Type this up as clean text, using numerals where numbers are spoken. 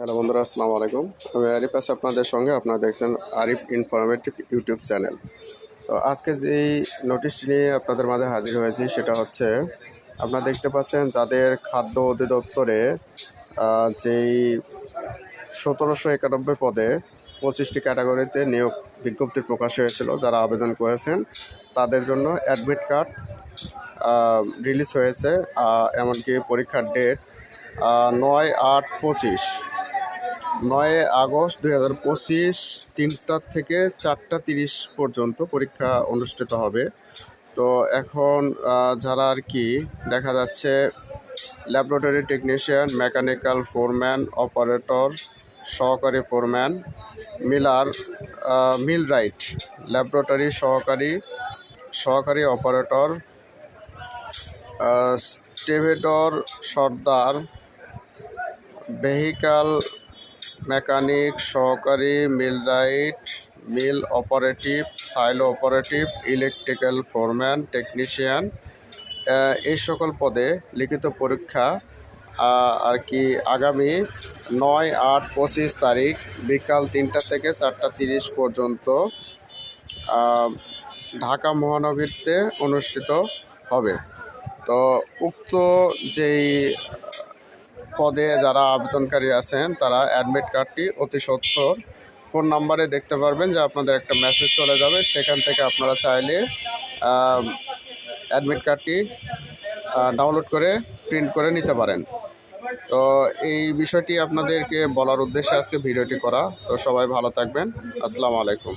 Hello বন্ধুরা, আসসালামু আলাইকুম। আমি আরিফ আছি আপনাদের সঙ্গে। আপনারা দেখছেন আরিফ ইনফরমেটিভ ইউটিউব চ্যানেল। তো আজকে যেই নোটিশটি নিয়ে আপনাদের মাঝে হাজির হয়েছি সেটা হচ্ছে, আপনারা দেখতে পাচ্ছেন যাদের খাদ্য অধিদপ্তরে যেই 1791 পদে 25টি ক্যাটাগরিতে নিয়োগ বিজ্ঞপ্তি প্রকাশ হয়েছিল, যারা আবেদন করেছেন তাদের জন্য অ্যাডমিট কার্ড রিলিজ হয়েছে। এমনকি পরীক্ষার ডেট 9 আগস্ট 2025 3টা থেকে 4টা 30 পর্যন্ত পরীক্ষা অনুষ্ঠিত হবে। তো এখন যারা আর কি দেখা যাচ্ছে laboratory technician, mechanical foreman, operator, সহকারী ফোরম্যান, মিলরাইট, ল্যাবরেটরি সহকারী অপারেটর, স্টেভেডর, সর্দার, ভেহিক্যাল মেকানিক, সহকারী millwright, mill operative, silo operative, electrical foreman, technician, এই সকল পদে লিখিত পরীক্ষা আর কি আগামী 9/8/25 তারিখ বিকাল 3টা থেকে 4টা 30 পর্যন্ত ঢাকা মহানগরীতে অনুষ্ঠিত হবে। তো উক্ত যেই পদে যারা আবেদনকারী আছেন তারা অ্যাডমিট কার্ডটি অতি সত্বর ফোন নাম্বারে দেখতে পারবেন যে আপনাদের একটা মেসেজ চলে যাবে, সেখান থেকে আপনারা চাইলে অ্যাডমিট কার্ডটি ডাউনলোড করে প্রিন্ট করে নিতে পারেন। তো এই বিষয়টি আপনাদেরকে বলার উদ্দেশ্যে আজকে ভিডিওটি করা। তো সবাই ভালো থাকবেন। আসসালামু আলাইকুম।